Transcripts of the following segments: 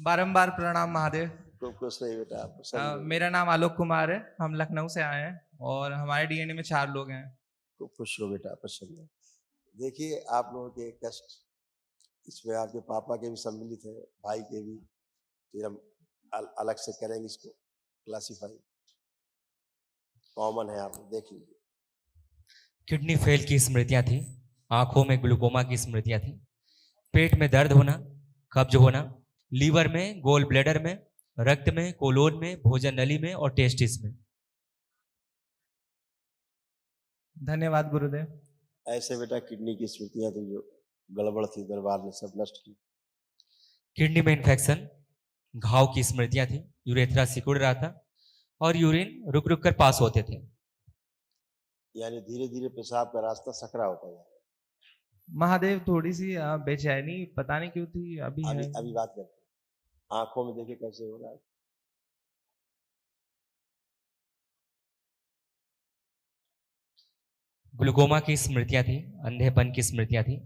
बारंबार प्रणाम महादेव। खूब खुश रहिए बेटा, आप प्रसन्न रहिए। मेरा नाम आलोक कुमार है, हम लखनऊ से आए हैं और हमारे डीएनए में 4 लोग हैं। खूब खुश रहो बेटा, प्रसन्न रहो। देखिए आप लोगों के कष्ट इसमें आपके पापा के भी सम्मिलित है, भाई के भी। फिर हम अलग से करेंगे इसको क्लासिफाई। कॉमन है, आप देख लीजिए। किडनी फेल की स्मृतियां थी, आंखों में ग्लूकोमा की स्मृतियां थी, पेट में दर्द होना, कब्ज होना, लीवर में, गोल ब्लैडर में, रक्त में, कोलोन में, भोजन नली में और टेस्टिस में। धन्यवाद गुरुदेव। ऐसे बेटा किडनी की स्मृतियां थी जो गड़बड़ थी, दरबार ने सब नष्ट की। किडनी में इन्फेक्शन, घाव की स्मृतियां थी, यूरेथ्रा सिकुड़ रहा था और यूरिन रुक रुक कर पास होते थे। यानी धीरे धीरे पेशाब का रास्ता सकरा होता है। महादेव थोड़ी सी बेचैनी पता नहीं क्यों थी, अभी है। अभी बात करते हैं। आंखों में देखिए कैसे हो रहा है। ग्लूकोमा की स्मृतियां थी, अंधेपन की स्मृतियां थी,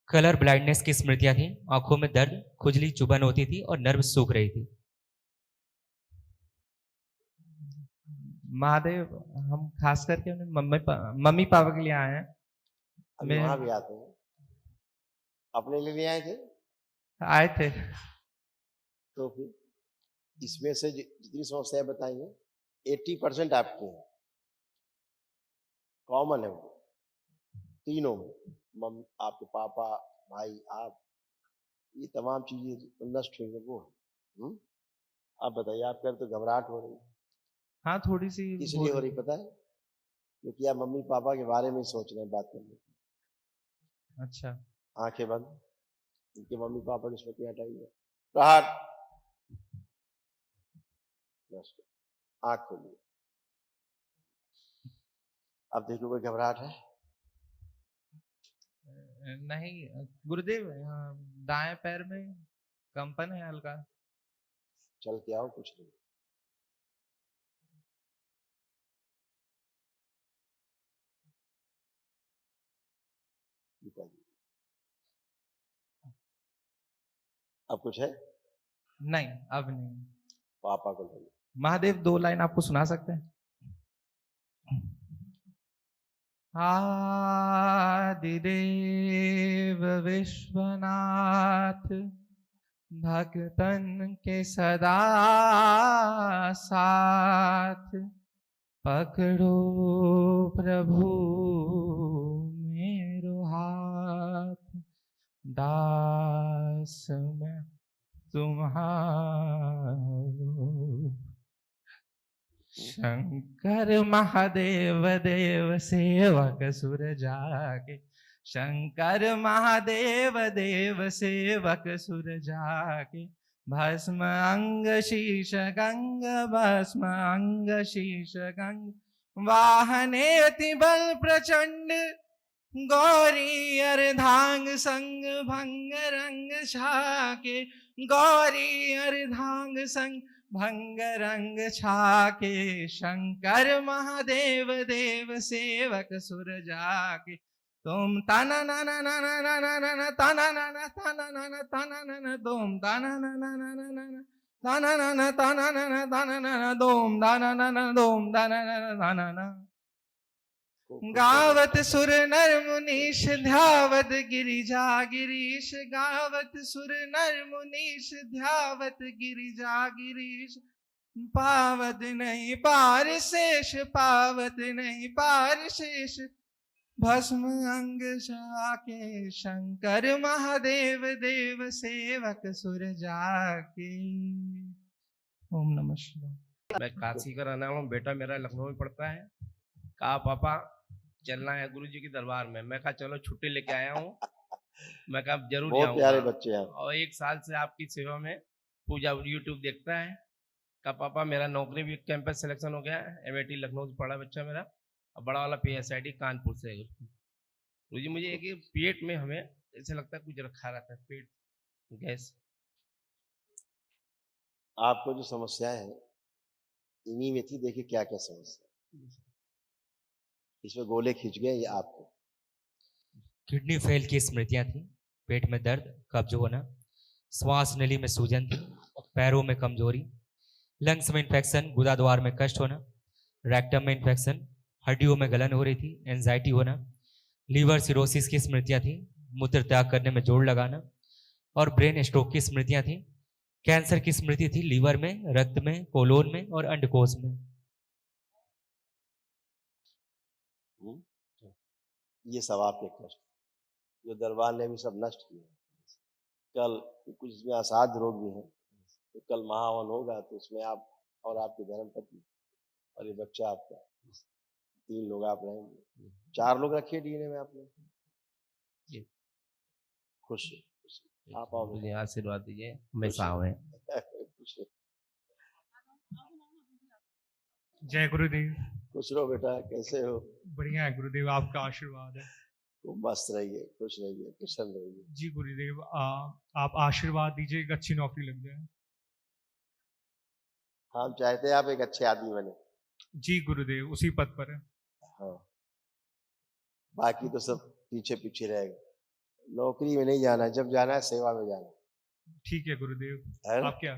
कलर ब्लाइंडनेस की स्मृतियां थी, आंखों में दर्द, खुजली, चुभन होती थी और नर्व सूख रही थी। महादेव हम खास करके मम्मी पापा के लिए आए हैं। अभी वहां भी आते हैं, अपने लिए भी आए थे। तो फिर इसमें से जितनी समस्याएं बताई हैं 80% आपकी हैं, कॉमन है वो तीनों में। आपके पापा, भाई, आप, ये तमाम चीजें नष्ट हुई है वो। आप बताइए, आप कर तो घबराहट हो रही है। हाँ थोड़ी सी इसलिए हो रही पता है, क्योंकि आप मम्मी पापा के बारे में सोच रहे हैं बात करने। अच्छा, आंखें बंद, इनके मम्मी पापा की स्मृति हटाइए। प्रहार, आंख खोलिए। अब देखो कोई घबराहट है? नहीं गुरुदेव, दाएं पैर में कंपन है हल्का। चल के आओ, कुछ नहीं। अब कुछ है? नहीं अब नहीं। पापा को ले। महादेव 2 लाइन आपको सुना सकते हैं? आदिदेव विश्वनाथ भक्तन के सदा साथ, पकड़ो प्रभु मेरो हाथ, दास में तुम्हारो। शंकर महादेव देव सेवक सुर जागे, शंकर महादेव देव सेवक सुर जागे, भस्म अंग शीश गंग, भस्म अंग शीश गंग, वाहने अति बल प्रचंड, गौरी अर्धांग संग भंग रंग छाके, गौरी अर्धांग संग भंग रंग छाके, शंकर महादेव देव सेवक सुर जाके, तुम तना ना ना ना ना ना ना ना ना तना ना ना तना ना ना तना ना ना तुम तना ना ना ना ना ना ना तना ना ना तना ना ना तना ना ना तुम तना ना ना तुम तना ना ना तना ना। गावत सुर नर मुनीश ध्यावत गिरिजा गिरीश, गावत सुर नर मुनीश ध्यावत गिरिजा गिरीश, पावत नहीं पार शेष, पावत नहीं पार शेष, भस्म अंग जाके, शंकर महादेव देव सेवक सुर जाके। ओम नमः शिवाय। मैं काशी का रहने वाला हूँ, बेटा मेरा लखनऊ में पढ़ता है। कहा पापा चलना है गुरुजी के दरबार में। मैं कहा चलो छुट्टी लेके आया हूँ, मैं कहा जरूर जाऊंगा। प्यारे बच्चे हैं। और 1 साल से आपकी सेवा में पूजा यूट्यूब देखता है। कहा पापा मेरा नौकरी भी कैंपस सिलेक्शन हो गया है, MIT लखनऊ से पढ़ा बच्चा मेरा, और बड़ा वाला PSID कानपुर से। गुरुजी मुझे एक पेट में हमें ऐसा लगता है कुछ रखा रहता है, पेट गैस। आपको जो समस्याएं हैं इन्हीं में थी, देखिए क्या क्या समस्या। इसमें गोले खींच गए ये आपको। किडनी फेल की स्मृतियां थी, पेट में दर्द, कब्ज होना, श्वास नली में सूजन थी, पैरों में कमजोरी, लंग्स में इन्फेक्शन, गुदाद्वार में कष्ट होना, रेक्टम में इन्फेक्शन, हड्डियों में गलन हो रही थी, एंजाइटी होना, लीवर सिरोसिस की स्मृतियां थी, मूत्र त्याग करने में जोड़ लगाना, और ब्रेन स्ट्रोक की स्मृतियां थी। कैंसर की स्मृति थी लीवर में, रक्त में, कोलोन में और अंडकोश में। ये सब आपके कष्ट जो दरबार ने भी सब नष्ट किए। कल कुछ इसमें असाध्य रोग भी हैं, तो कल महाहवन होगा, तो उसमें आप और आपकी धर्मपत्नी और ये बच्चा आपका, 3 लोग आप रहेंगे। 4 लोग रखिए डीएनए में आपने। खुश आप आओ, मुझे आशीर्वाद दीजिए, हमेशा आवे। खुश जय गुरुदेव। खुश रहो बेटा, कैसे हो? बढ़िया है गुरुदेव, आपका आशीर्वाद है। खूब मस्त रहिए, खुश रहिए, प्रसन्न रहिए। जी गुरुदेव, आप आशीर्वाद दीजिए, एक अच्छी नौकरी लग जाए। हम चाहते हैं आप एक अच्छे आदमी बने। जी गुरुदेव, उसी पद पर है। हाँ, बाकी तो सब पीछे पीछे रहेगा। नौकरी में नहीं जाना है, जब जाना है सेवा में जाना ठीक है गुरुदेव। है ना? आप क्या?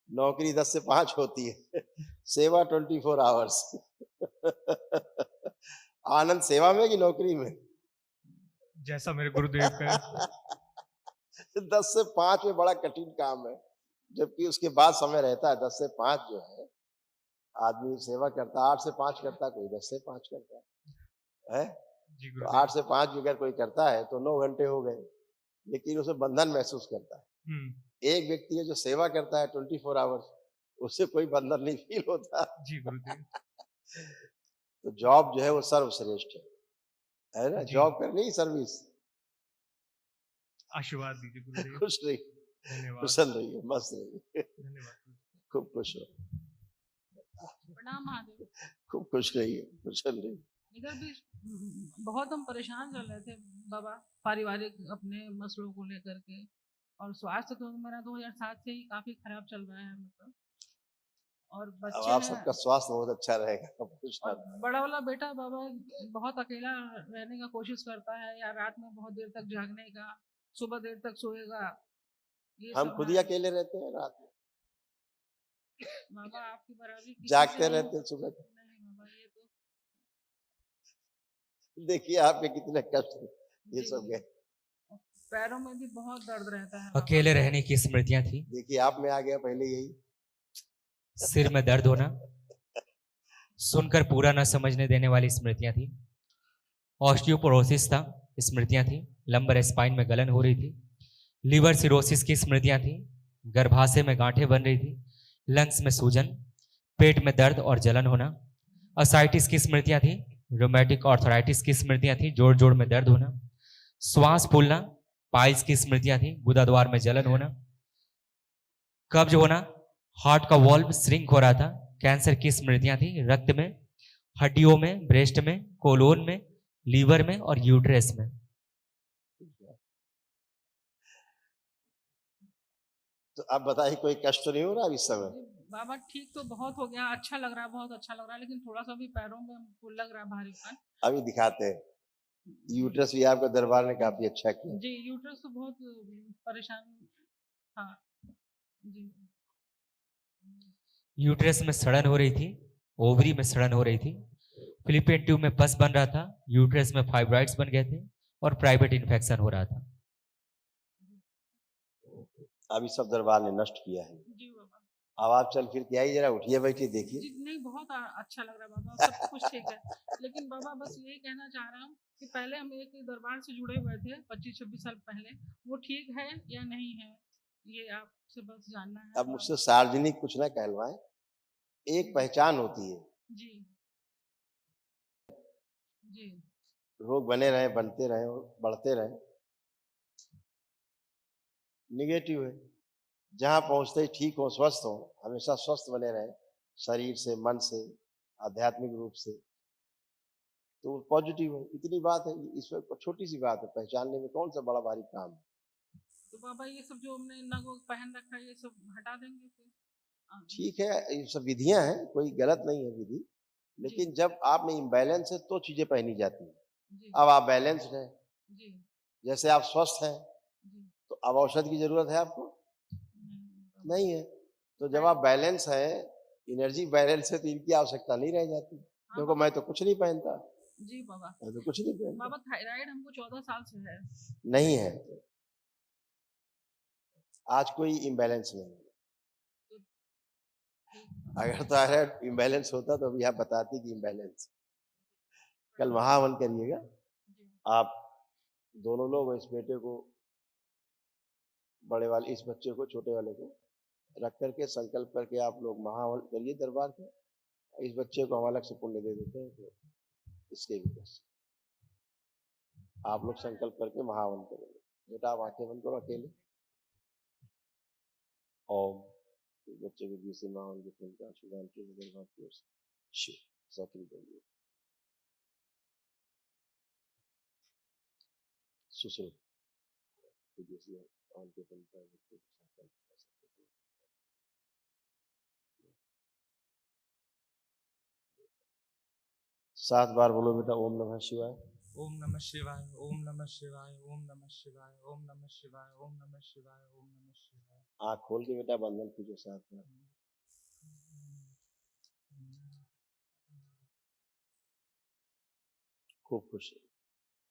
नौकरी 10 से 5 होती है, सेवा 24 आवर्स। आनंद सेवा में कि नौकरी में? जैसा मेरे गुरुदेव का। 10 से 5 में बड़ा कठिन काम है, जबकि उसके बाद समय रहता है। 10 से 5 जो है आदमी सेवा करता है, 8 से 5 करता है, कोई 10 से 5 करता है? जी तो गुरुदेव। 8 से 5 भी अगर कोई करता है तो 9 घंटे हो गए, लेकिन उसे बंधन महसूस करता है। एक व्यक्ति है जो सेवा करता है 24 आवर्स, उससे कोई बंधन नहीं फील होता। जी गुरुदेव। तो जॉब जो है वो सर्वश्रेष्ठ है ना? जी। जॉब करनी ही सर्विस। आशीर्वाद दीजिए गुरुदेव। खुश रहिए, धन्यवाद। कुशल रहिए, मस्त रहिए, धन्यवाद। खूब खुश रहो, प्रणाम महादेव। खूब खुश रहिए, कुशल रहिए। इधर भी बहुत हम परेशान चल रहे थे बाबा, पारिवारिक अपने मसलों को लेकर के, और स्वास्थ्य तो मेरा 2007 से ही काफी खराब चल रहा है, मतलब। और अब बच्चे आप हैं, सबका स्वास्थ्य बहुत अच्छा रहेगा। और बड़ा वाला बेटा बाबा बहुत अकेला रहने का कोशिश करता है, या रात में बहुत देर तक जागने का, सुबह देर तक सोएगा। ये हम सब खुद है। ही अकेले रहते हैं रात में, बाबा आपकी बराबरी किसी जागते से नहीं। रहते हैं सुबह को। नहीं बाबा, ये तो देखिए आपके कितने कष्ट हैं, ये जी, सब गए। पैरों में भी बहुत दर्द रहता है बाबा। अकेले रहने की स्मृतियां थी, देखिए आप में आ गया पहले यही। सिर में दर्द होना, सुनकर पूरा न समझने देने वाली स्मृतियां थी, ऑस्टियोपोरोसिस था, स्मृतियां थी, लंबर स्पाइन में गलन हो रही थी, लीवर सिरोसिस की स्मृतियां थी, गर्भाशय में गांठें बन रही थी, लंग्स में सूजन, पेट में दर्द और जलन होना, असाइटिस की स्मृतियां थी, रोमैटिक आर्थराइटिस की स्मृतियां थी, जोड़ जोड़ में दर्द होना, श्वास फूलना, पाइल्स की स्मृतियां थी, गुदाद्वार में जलन होना, कब्ज होना, हार्ट का वॉल्व श्रिंक हो रहा था, कैंसर की स्मृतियां थी, रक्त में, हड्डियों में, ब्रेस्ट में, कोलोन में, लीवर में और यूट्रस में। तो अब बताइए कोई कष्ट तो नहीं हो रहा अब इस समय? बाबा ठीक तो बहुत हो गया, अच्छा लग रहा है, बहुत अच्छा लग रहा है, लेकिन थोड़ा सा भी पैरों में हमको लग रहा है भारीपन। अभी दिखाते हैं। यूट्रस भी आपका दरबार ने काफी अच्छा किया। जी, यूट्रस तो बहुत परेशान। हाँ जी। यूट्रस में सड़न हो रही थी, ओवरी में सड़न हो रही थी, फिलिपियन ट्यूब में पस बन रहा था, यूट्रस में फाइब्रॉइड्स बन गए थे और प्राइवेट इन्फेक्शन हो रहा था। अभी सब दरबार ने नष्ट किया है। जी बाबा। अब आप चल फिर के आइए, जरा उठिए बैठिए देखिए। जी नहीं, बहुत अच्छा लग रहा है बाबा, सब कुछ ठीक है। लेकिन बाबा बस यही कहना चाह रहा हूँ कि पहले हम एक दरबार से जुड़े हुए थे 25-26 साल पहले, वो ठीक है या नहीं है, ये आपसे बस जानना है। अब मुझसे सार्वजनिक कुछ ना कहलवाएं, एक पहचान होती है। जी जी रोग बने रहे, बनते रहे और बढ़ते रहे, निगेटिव है। जहां पहुंचते ही ठीक हो, स्वस्थ हो, हमेशा स्वस्थ बने रहे, शरीर से, मन से, आध्यात्मिक रूप से, तो पॉजिटिव है। इतनी बात है, इसमें छोटी सी बात है, पहचानने में कौन सा बड़ा भारी काम है। तो बाबा ये सब जो हमने नग पहन रखा है, ये सब हटा देंगे फिर? ठीक है, ये सब विधियां हैं, कोई गलत नहीं है विधि, लेकिन जब आप में इम्बैलेंस है तो चीजें पहनी जाती हैं। जी अब आप बैलेंस्ड हैं, जी जैसे आप स्वस्थ हैं, जी। तो अब औषध की जरूरत है आपको? नहीं है। तो जब आप बैलेंस है, एनर्जी बैलेंस है, तो इनकी आवश्यकता नहीं रह जाती। हाँ क्योंकि बाबा। मैं तो कुछ नहीं पहनता, जी बाबा। मैं तो कुछ नहीं पहनता। बाबा थायराइड हमको 14 साल से है। नहीं है, आज कोई इम्बैलेंस नहीं है। अगर थायराइड इम्बैलेंस होता तो अभी आप बताती कि इम्बैलेंस। कल महावन करिएगा आप दोनों लोग, इस बेटे को, बड़े वाले, इस बच्चे को, छोटे वाले को रख करके संकल्प करके आप लोग महावन करिए दरबार पे। इस बच्चे को हम अलग से पुण्य दे देते हैं, तो इसके भी बस आप लोग संकल्प करके महावन करेंगे। बेटा आप आंखें बंद करो अकेले। ओम। इस बच्चे के बीच से महावन के पुण्य का आशीर्वाद के दरबार की ओर से शिव सक्रिय करिए। सुश्रुत संकल्प 7 बार बोलो बेटा, ओम नमः शिवाय। ओम नमः शिवाय, ओम नमः शिवाय, ओम नमः शिवाय, ओम नमः शिवाय, ओम नमः शिवाय, ओम नमः शिवाय। आँख खोल के बेटा बंधन कीजिए 7 बार। खूब खुश है,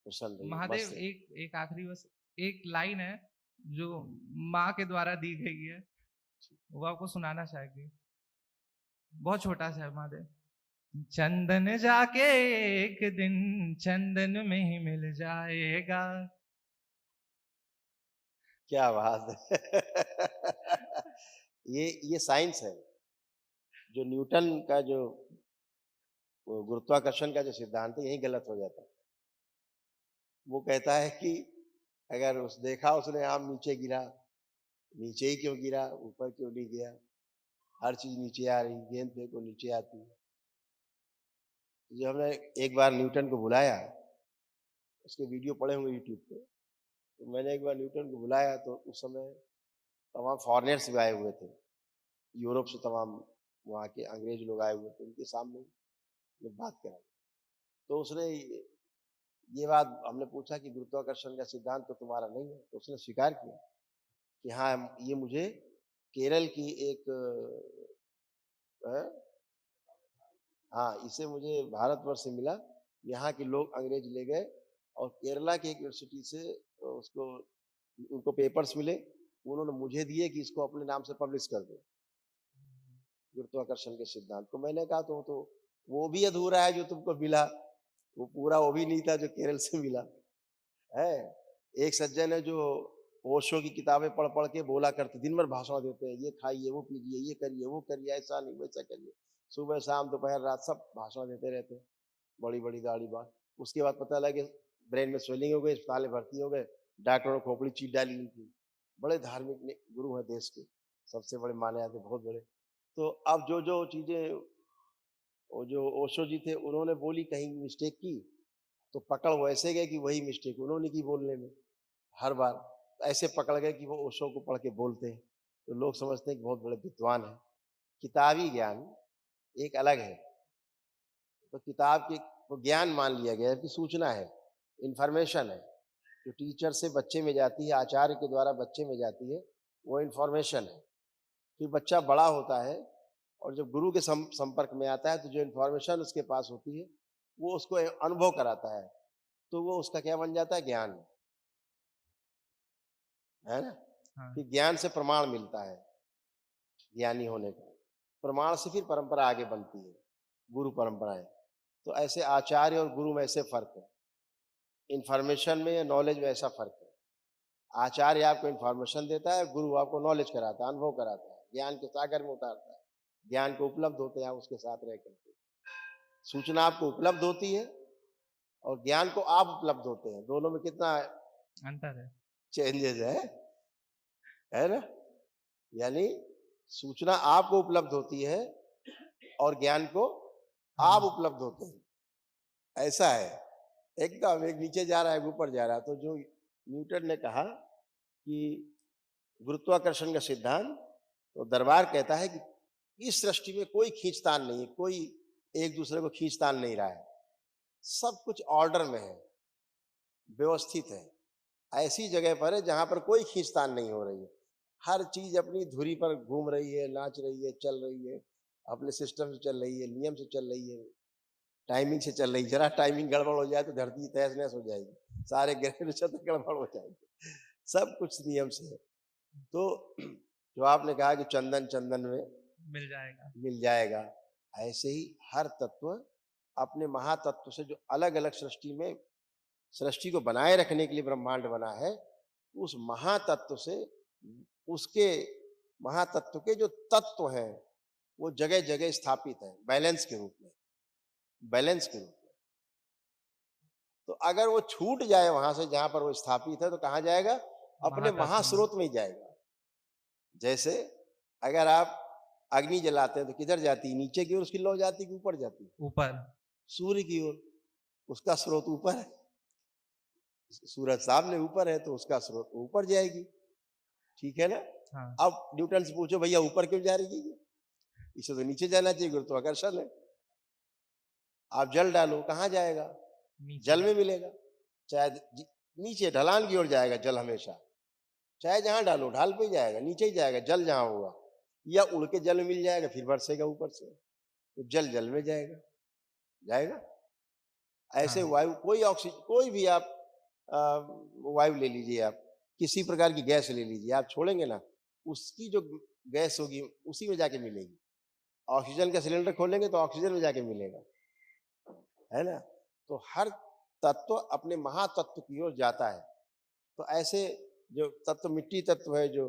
प्रसन्न रहिए, महादेव मस्त है। एक आखिरी बस एक लाइन है जो माँ के द्वारा दी गई है, वो आपको सुनाना चाहेंगे। बहुत छोटा सा है महादेव। चंदन जाके एक दिन चंदन में ही मिल जाएगा। क्या बात है। ये साइंस है। जो न्यूटन का जो वो गुरुत्वाकर्षण का जो सिद्धांत है, यही गलत हो जाता है। वो कहता है कि अगर उस देखा उसने आम नीचे गिरा, नीचे ही क्यों गिरा, ऊपर क्यों नहीं गया। हर चीज नीचे आ रही, गेंद फेंको नीचे आती है। जब हमने एक बार न्यूटन को बुलाया, उसके वीडियो पड़े होंगे यूट्यूब पे, तो मैंने एक बार न्यूटन को बुलाया, तो उस समय तमाम फॉरेनर्स भी आए हुए थे, यूरोप से तमाम वहाँ के अंग्रेज लोग आए हुए थे। उनके सामने जब बात करा, तो उसने ये बात, हमने पूछा कि गुरुत्वाकर्षण का सिद्धांत तो तुम्हारा नहीं है, तो उसने स्वीकार किया कि हाँ, ये मुझे केरल की एक हाँ, इसे मुझे भारतवर्ष से मिला। यहाँ के लोग अंग्रेज ले गए और केरला की एक यूनिवर्सिटी से उसको, उनको पेपर्स मिले, उन्होंने मुझे दिए कि इसको अपने नाम से पब्लिश कर दो, गुरुत्वाकर्षण के सिद्धांत को। मैंने कहा तो वो भी अधूरा है जो तुमको मिला, वो पूरा वो भी नहीं था जो केरल से मिला है। एक सज्जन है जो ओशो की किताबें पढ़ पढ़ के बोला करते, दिन भर भाषण देते हैं, ये खाइए, वो पीजिए, ये करिए, वो करिए, ऐसा नहीं वैसा करिए, सुबह शाम दोपहर रात सब भाषण देते रहते, बड़ी बड़ी दाढ़ी बात। उसके बाद पता लगे ब्रेन में स्वेलिंग हो गई, अस्पताल में भर्ती हो गए, डॉक्टरों ने खोपड़ी चीट डाली उनकी। बड़े धार्मिक गुरु हैं देश के, सबसे बड़े माने जाते, बहुत बड़े। तो अब जो चीजें वो जो ओशो जी थे उन्होंने बोली, कहीं मिस्टेक की तो पकड़ वैसे गए कि वही मिस्टेक उन्होंने की बोलने में। हर बार ऐसे पकड़ गए कि वो ओशो को पढ़ के बोलते हैं, तो लोग समझते हैं कि बहुत बड़े विद्वान हैं। किताबी ज्ञान एक अलग है। तो किताब के तो ज्ञान मान लिया गया कि सूचना है, इंफॉर्मेशन है, जो टीचर से बच्चे में जाती है, आचार्य के द्वारा बच्चे में जाती है, वो इंफॉर्मेशन है। फिर बच्चा बड़ा होता है और जब गुरु के संपर्क में आता है, तो जो इंफॉर्मेशन उसके पास होती है वो उसको अनुभव कराता है, तो वो उसका क्या बन जाता है, ज्ञान, है ना। हाँ। फिर ज्ञान से प्रमाण मिलता है, ज्ञानी होने का प्रमाण से फिर परंपरा आगे बनती है, गुरु परंपराएं। तो ऐसे आचार्य और गुरु में ऐसे फर्क है, इंफॉर्मेशन में या नॉलेज में ऐसा फर्क है। आचार्य आपको इंफॉर्मेशन देता है, गुरु आपको नॉलेज कराता है, अनुभव कराता है, ज्ञान के सागर में उतारता है, ज्ञान को उपलब्ध होते हैं आप उसके साथ रह करके। सूचना आपको उपलब्ध होती है और ज्ञान को आप उपलब्ध होते हैं, दोनों में कितना अंतर है, चेंजेस है ना। यानी सूचना आपको उपलब्ध होती है और ज्ञान को आप उपलब्ध होते हैं, ऐसा है। एकदम एक नीचे जा रहा है, ऊपर जा रहा है। तो जो न्यूटन ने कहा कि गुरुत्वाकर्षण का सिद्धांत, तो दरबार कहता है कि इस सृष्टि में कोई खींचतान नहीं है, कोई एक दूसरे को खींचतान नहीं रहा है, सब कुछ ऑर्डर में है, व्यवस्थित है। ऐसी जगह पर है जहां पर कोई खींचतान नहीं हो रही है, हर चीज अपनी धुरी पर घूम रही है, नाच रही है, चल रही है, अपने सिस्टम से चल रही है, नियम से चल रही है, टाइमिंग से चल रही है। जरा टाइमिंग गड़बड़ हो जाए तो धरती तहस नहस हो जाएगी, सारे ग्रह नक्षत्र गड़बड़ हो जाएंगे, सब कुछ नियम से है। तो जो आपने कहा कि चंदन चंदन में मिल जाएगा, ऐसे ही हर तत्व अपने महातत्व से जो अलग अलग सृष्टि को बनाए रखने के लिए ब्रह्मांड बना है, उस महातत्व से उसके महातत्व के जो तत्व हैं वो जगह जगह स्थापित है बैलेंस के रूप में, बैलेंस के रूप में। तो अगर वो छूट जाए वहां से जहां पर वो स्थापित है तो कहाँ जाएगा? अपने महास्रोत में ही जाएगा। जैसे अगर आप अग्नि जलाते हैं तो किधर जाती है? नीचे की ओर उसकी लौ जाती है, ऊपर जाती है? ऊपर। सूर्य की ओर, उसका स्रोत ऊपर है। सूरज सामने ऊपर है तो उसका स्रोत ऊपर जाएगी, ठीक है ना? हाँ। अब न्यूटन से पूछो भैया ऊपर क्यों जा रही है? इसे तो नीचे जाना चाहिए, गुरुत्वाकर्षण है। आप जल डालो, कहाँ जाएगा? जल में मिलेगा। चाहे नीचे ढलान की ओर जाएगा जल हमेशा, चाहे जहां डालो ढाल पे ही जाएगा, नीचे ही जाएगा जल जहां होगा, या उड़ के जल में मिल जाएगा फिर बरसेगा ऊपर से, तो जल जल में जाएगा। ऐसे हाँ। वायु, कोई ऑक्सीजन, कोई भी आप वायु ले लीजिए, आप किसी प्रकार की गैस ले लीजिए, आप छोड़ेंगे ना, उसकी जो गैस होगी उसी में जाके मिलेगी। ऑक्सीजन का सिलेंडर खोलेंगे तो ऑक्सीजन में जाके मिलेगा, है ना? तो हर तत्व अपने महातत्व की ओर जाता है। तो ऐसे जो तत्व मिट्टी तत्व है जो,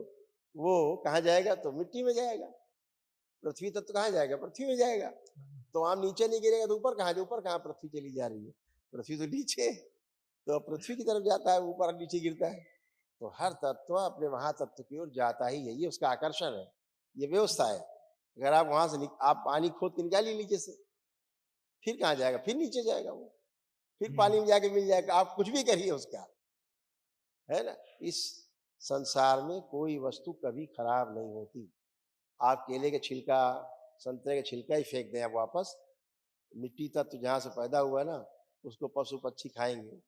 वो कहाँ जाएगा? तो मिट्टी में जाएगा। पृथ्वी तत्व कहाँ जाएगा? पृथ्वी में जाएगा। तो आम नीचे नहीं गिरेगा तो ऊपर कहाँ? ऊपर कहाँ पृथ्वी चली जा रही है? पृथ्वी तो नीचे, तो पृथ्वी की तरफ जाता है, ऊपर नीचे गिरता है। तो हर तत्व अपने महातत्व की ओर जाता ही है, ये उसका आकर्षण है, ये व्यवस्था है। अगर आप वहां से आप पानी खोद के निकालिए नीचे से, फिर कहाँ जाएगा? फिर नीचे जाएगा वो, फिर पानी में जाके मिल जाएगा। आप कुछ भी करिए उसका, है ना? इस संसार में कोई वस्तु कभी खराब नहीं होती। आप केले के छिलका, संतरे के छिलका ही फेंक दें आप वापस, मिट्टी तत्व जहाँ से पैदा हुआ है ना, उसको पशु पक्षी खाएंगे,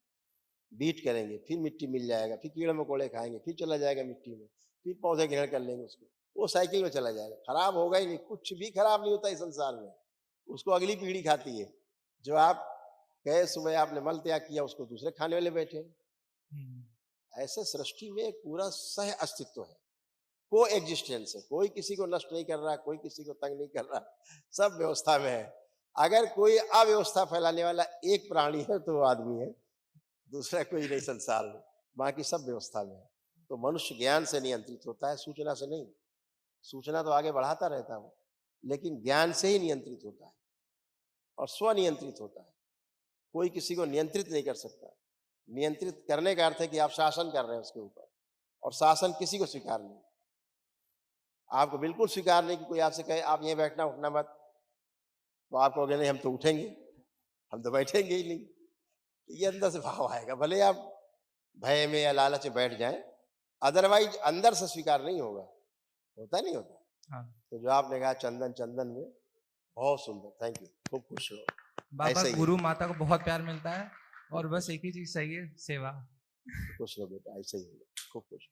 बीट करेंगे, फिर मिट्टी मिल जाएगा, फिर कीड़े मकोड़े खाएंगे, फिर चला जाएगा मिट्टी में, फिर पौधे ग्रहण कर लेंगे उसको, वो साइकिल में चला जाएगा। खराब होगा ही नहीं, कुछ भी खराब नहीं होता इस संसार में, उसको अगली पीढ़ी खाती है। जो आप कहे सुबह आपने मल त्याग किया, उसको दूसरे खाने वाले बैठे। ऐसे सृष्टि में एक पूरा सह अस्तित्व है, को एग्जिस्टेंस है, कोई किसी को नष्ट नहीं कर रहा, कोई किसी को तंग नहीं कर रहा, सब व्यवस्था में है। अगर कोई अव्यवस्था फैलाने वाला एक प्राणी है तो वो आदमी है, दूसरा कोई नहीं संसार में, बाकी सब व्यवस्था में है। तो मनुष्य ज्ञान से नियंत्रित होता है, सूचना से नहीं। सूचना तो आगे बढ़ाता रहता है, लेकिन ज्ञान से ही नियंत्रित होता है और स्वनियंत्रित होता है। कोई किसी को नियंत्रित नहीं कर सकता। नियंत्रित करने का अर्थ है कि आप शासन कर रहे हैं उसके ऊपर, और शासन किसी को स्वीकार नहीं। आपको बिल्कुल स्वीकार नहीं कि कोई आपसे कहे आप यहीं बैठना, उठना मत, तो आप कहोगे नहीं हम तो उठेंगे, हम तो बैठेंगे ही नहीं। ये अंदर से भाव आएगा, भले आप भय में या लालच में बैठ जाएं, अदरवाइज अंदर से स्वीकार नहीं होगा, होता नहीं होता। हाँ। तो जो आपने कहा चंदन चंदन में, बहुत सुंदर, थैंक यू, खूब खुश रहो। बाबा गुरु माता को बहुत प्यार मिलता है और बस एक ही चीज चाहिए, सेवा। खुश रहो बेटा, ऐसे ही होगा, खूब खुश।